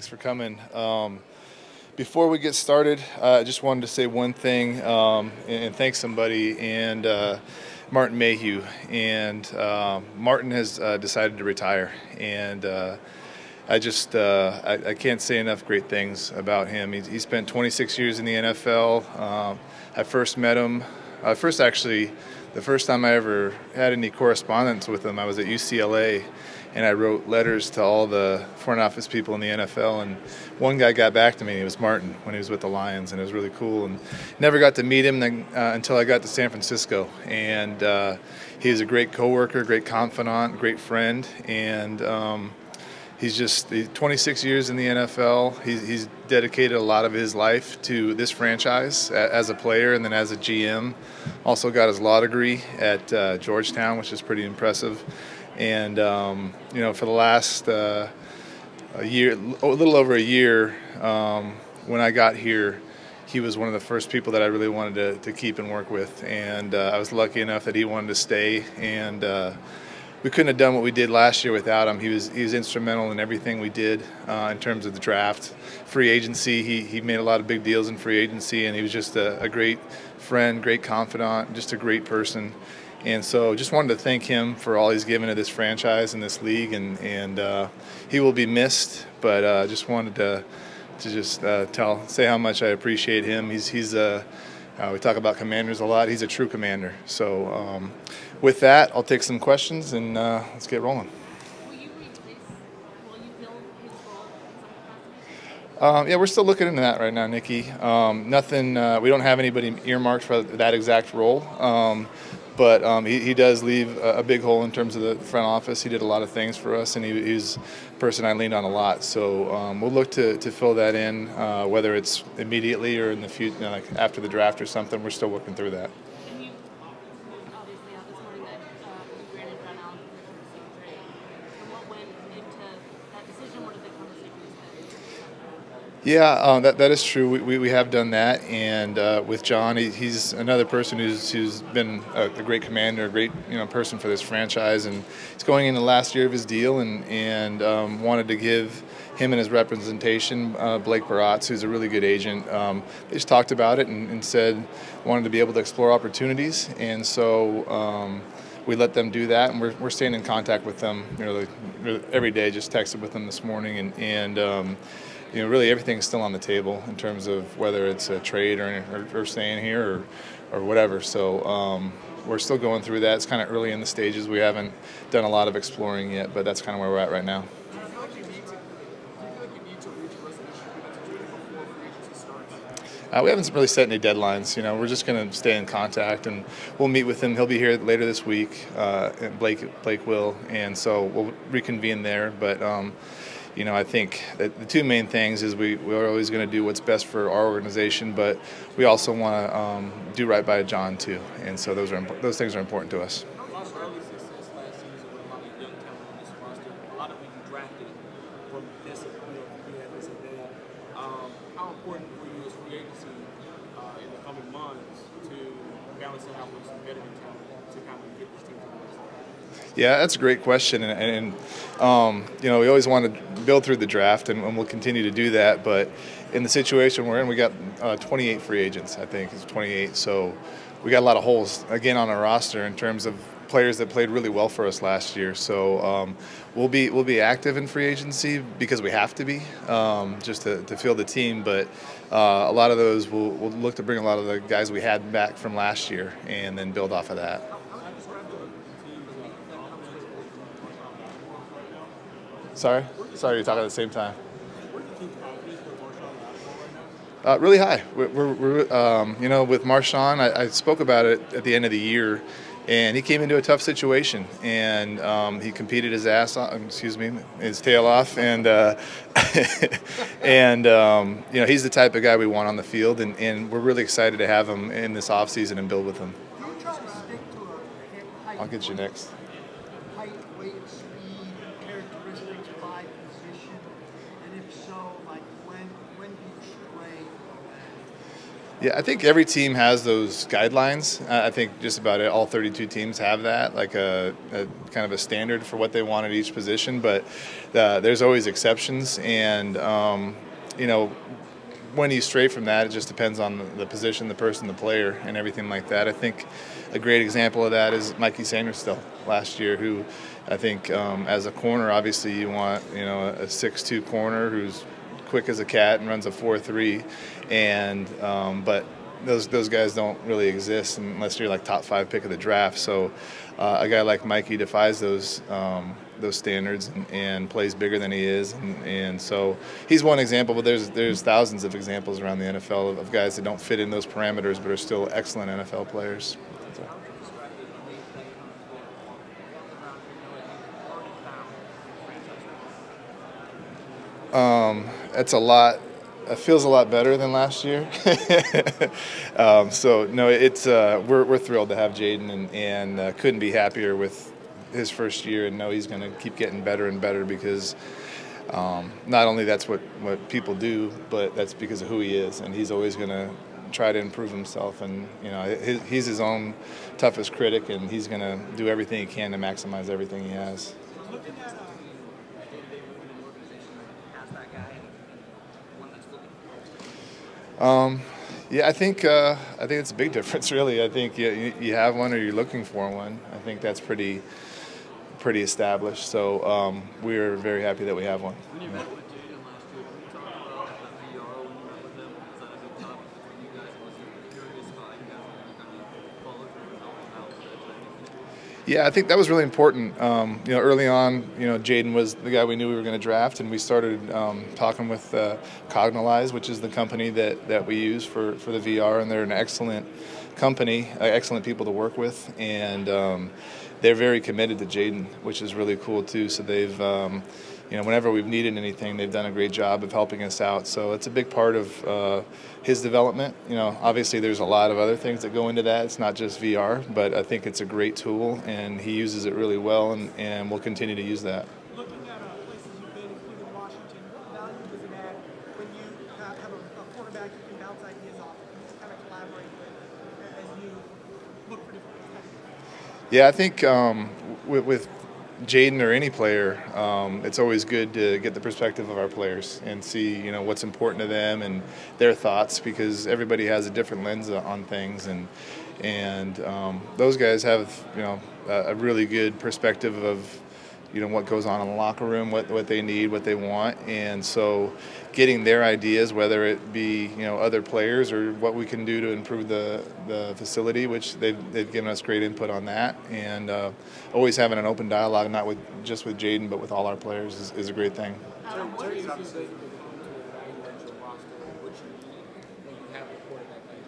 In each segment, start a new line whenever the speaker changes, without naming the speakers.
Thanks for coming. Before we get started, I just wanted to say one thing and thank somebody, and Martin Mayhew. And Martin has decided to retire, and I can't say enough great things about him. He spent 26 years in the NFL. I first met him, the first time I ever had any correspondence with him, I was at UCLA, and I wrote letters to all the front office people in the NFL. And one guy got back to me. It was Martin when he was with the Lions, and it was really cool. And never got to meet him until I got to San Francisco. And he was a great coworker, great confidant, great friend, and he's 26 years in the NFL. He's dedicated a lot of his life to this franchise as a player and then as a GM. Also got his law degree at Georgetown, which is pretty impressive. And for the last a little over a year, when I got here, he was one of the first people that I really wanted to keep and work with. And I was lucky enough that he wanted to stay, and we couldn't have done what we did last year without him. He was instrumental in everything we did in terms of the draft, free agency. He made a lot of big deals in free agency, and he was just a great friend, great confidant, just a great person. And so just wanted to thank him for all he's given to this franchise and this league, and he will be missed, but just wanted to say how much I appreciate him. We talk about commanders a lot. He's a true commander. So with that, I'll take some questions, and let's get rolling.
Will you fill his role?
Yeah, we're still looking into that right now, Nikki. Nothing. We don't have anybody earmarked for that exact role. But he does leave a big hole in terms of the front office. He did a lot of things for us, and he's a person I leaned on a lot. So we'll look to fill that in, whether it's immediately or in the future, like after the draft or something. We're still working through that.
And you obviously have this morning that you ran and run out for the same trade. And what went into that decision? What did the conversations been?
Yeah, that is true. We have done that, and with John, he's another person who's been a great commander, a great person for this franchise, and he's going into the last year of his deal, and wanted to give him and his representation, Blake Baratz, who's a really good agent. They just talked about it and said wanted to be able to explore opportunities, and so. We let them do that, and we're staying in contact with them every day. Just texted with them this morning, and really everything's still on the table in terms of whether it's a trade or staying here or whatever. So we're still going through that. It's kind of early in the stages. We haven't done a lot of exploring yet, but that's kind of where we're at right now. We haven't really set any deadlines. We're just going to stay in contact, and we'll meet with him. He'll be here later this week, and Blake will, and so we'll reconvene there. But I think that the two main things is we're always going to do what's best for our organization, but we also want to do right by John too, and so those things are important to us.
A lot of early success last season with a lot of young talent on this roster. A lot of them you drafted from this, day. How important for you is free agency in the coming months to balance it out with some veteran talent to kind of get this team to the next level?
Yeah, that's a great question, and we always want to build through the draft, and we'll continue to do that. But in the situation we're in, we got 28 free agents. I think it's 28. So we got a lot of holes again on our roster in terms of players that played really well for us last year. So we'll be active in free agency because we have to be just to field the team. But a lot of those we'll look to bring a lot of the guys we had back from last year and then build off of that. Sorry, you're talking at the same time. Really high. We're with Marshawn, I spoke about it at the end of the year, and he came into a tough situation, and he competed his his tail off, and he's the type of guy we want on the field, and we're really excited to have him in this offseason and build with him. I'll get you next.
Height, weight, speed, characteristics by position, and if so, like when do you stray from
Yeah, I think every team has those guidelines. I think just about all 32 teams have that, like a kind of a standard for what they want at each position. But there's always exceptions, and you know, when you stray from that, it just depends on the position, the person, the player, and everything like that. I think a great example of that is Mikey Sanders still last year, who I think as a corner, obviously you want a 6'2" corner who's quick as a cat and runs a 4.3, and but those guys don't really exist unless you're like top 5 pick of the draft. So a guy like Mikey defies those standards and plays bigger than he is, and so he's one example. But there's thousands of examples around the NFL of guys that don't fit in those parameters but are still excellent NFL players. So. It's a lot. It feels a lot better than last year. So no, it's we're thrilled to have Jayden and couldn't be happier with his first year, and know he's going to keep getting better and better because not only that's what people do, but that's because of who he is, and he's always going to try to improve himself, and he's his own toughest critic, and he's going to do everything he can to maximize everything he has.
Looking at day-to-day movement in the organization, has that guy and one that's looking?
Yeah, I think it's a big difference, really. I think you have one or you're looking for one. I think that's pretty established. So we're very happy that we have one.
When you met with Jayden last year, can you talk about the VR when you met with him? Was that a big topic between you guys? Was he curious about how you guys were going to kind of follow through and help him out with that?
Yeah, I think that was really important. Early on, Jayden was the guy we knew we were going to draft, and we started talking with Cognalize, which is the company that we use for the VR, and they're an excellent company, excellent people to work with, and they're very committed to Jayden, which is really cool too. So they've, whenever we've needed anything, they've done a great job of helping us out. So it's a big part of his development. Obviously there's a lot of other things that go into that. It's not just VR, but I think it's a great tool, and he uses it really well, and we'll continue to use that.
Looking at places you've been, including Washington, what value does it add when you have a quarterback you can bounce ideas off and just kind of collaborate with as you look for different perspectives?
Yeah, I think with Jayden or any player, it's always good to get the perspective of our players and see what's important to them and their thoughts, because everybody has a different lens on things, and those guys have a really good perspective of what goes on in the locker room, what they need, what they want, and so getting their ideas, whether it be other players or what we can do to improve the facility, which they've given us great input on that, and always having an open dialogue, not just with Jayden but with all our players, is a great thing.
Adam, what do you feel that you can come to evaluate your roster and what you need when you have a quarterback like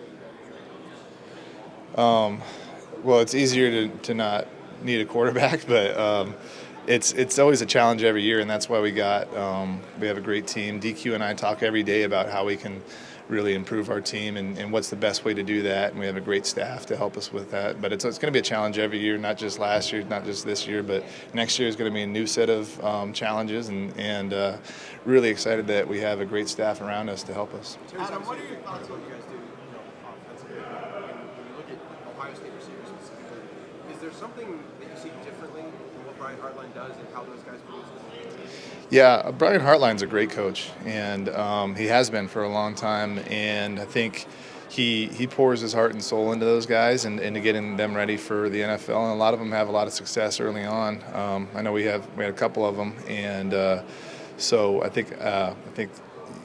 Jayden?
Well, it's easier to not need a quarterback, but it's always a challenge every year, and that's why we have a great team. DQ and I talk every day about how we can really improve our team and what's the best way to do that, and we have a great staff to help us with that. But it's going to be a challenge every year, not just last year, not just this year, but next year is going to be a new set of challenges, and really excited that we have a great staff around us to help us.
Adam, what are your thoughts on what you guys do offensively? When you look at Ohio State receivers specifically, is there something that you see differently in what Brian Hartline does and how those guys produce?
Yeah, Brian Hartline's a great coach, and he has been for a long time, and I think he pours his heart and soul into those guys and to getting them ready for the NFL, and a lot of them have a lot of success early on. I know we had a couple of them, and so I think you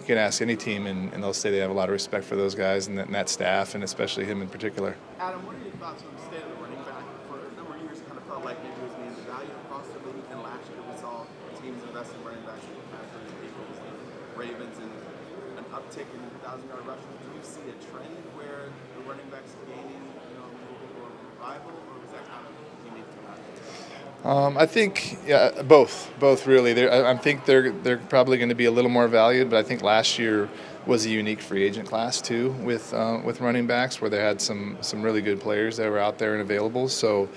can ask any team, and they'll say they have a lot of respect for those guys and that staff, and especially him in particular.
Adam, what are your thoughts on the state of the running back? For a number of years, it kind of felt like maybe it was being devalued across the league, and last year we saw teams invest in running backs like the Packers, the Eagles, the Ravens, and an uptick in 1,000-yard rushes. Do you see a trend where the running backs gaining a little bit more revival, or was that kind of unique to that?
I think both really. I think they're probably going to be a little more valued, but I think last year was a unique free agent class too with running backs where they had some really good players that were out there and available. So.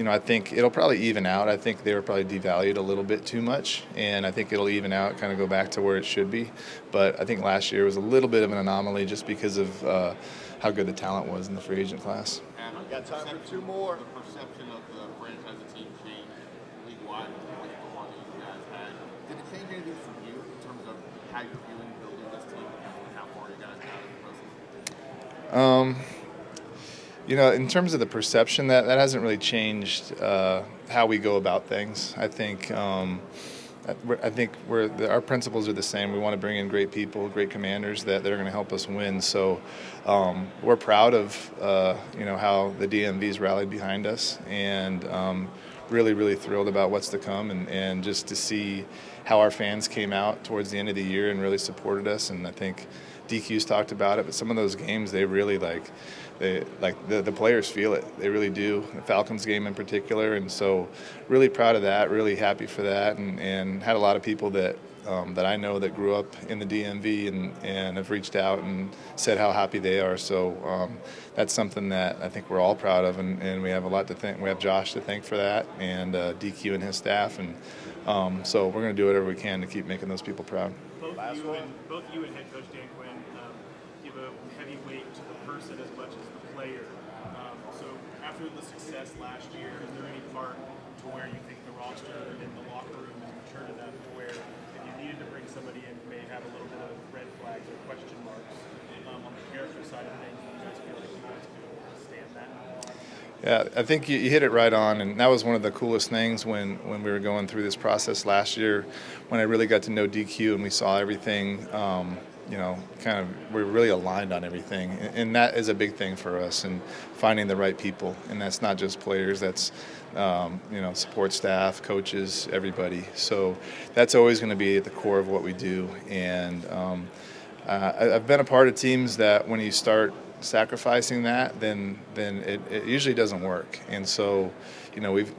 I think it'll probably even out. I think they were probably devalued a little bit too much, and I think it'll even out, kind of go back to where it should be. But I think last year was a little bit of an anomaly just because of how good the talent was in the free agent class.
And I've got time for two more. The perception of the franchise team changed league-wide with the one that you guys had. Did it change anything for you in terms of how you're viewing building this team and how far you guys got in the process?
In terms of the perception, that hasn't really changed how we go about things. I think our principles are the same. We want to bring in great people, great commanders that are going to help us win. So we're proud of how the DMV's rallied behind us, and really thrilled about what's to come, and just to see how our fans came out towards the end of the year and really supported us. And I think DQ's talked about it, but some of those games they really the players feel it. They really do. The Falcons game in particular, and so really proud of that. Really happy for that, and had a lot of people that I know that grew up in the DMV and have reached out and said how happy they are. So that's something that I think we're all proud of, and we have a lot to thank. We have Josh to thank for that, and DQ and his staff, and so we're going to do whatever we can to keep making those people proud.
Both you and head coach Dan Quinn give a heavy weight to the person as much as the player. So after the success last year, is there any part to where you think the roster and the locker room is mature enough to where if you needed to bring somebody in who may have a little bit of red flags or question marks on the character side of things, you guys feel like you guys can stand that?
Yeah, I think you hit it right on, and that was one of the coolest things when we were going through this process last year, when I really got to know DQ and we saw everything. We're really aligned on everything, and that is a big thing for us, and finding the right people, and that's not just players, that's support staff, coaches, everybody. So that's always going to be at the core of what we do, and I've been a part of teams that when you start sacrificing that, then it usually doesn't work, and so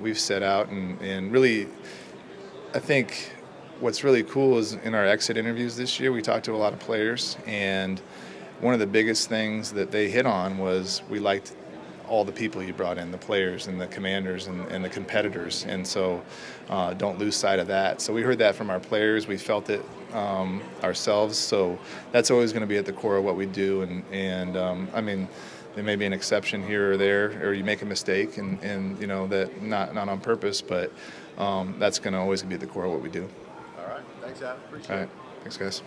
we've set out and really, I think what's really cool is in our exit interviews this year, we talked to a lot of players, and one of the biggest things that they hit on was we liked all the people you brought in, the players and the commanders and the competitors, and so don't lose sight of that. So we heard that from our players, we felt it ourselves, so that's always going to be at the core of what we do, and there may be an exception here or there, or you make a mistake, and that not on purpose, but that's going to always be at the core of what we do.
All right. Thanks, Adam. Appreciate it.
All right. Thanks, guys.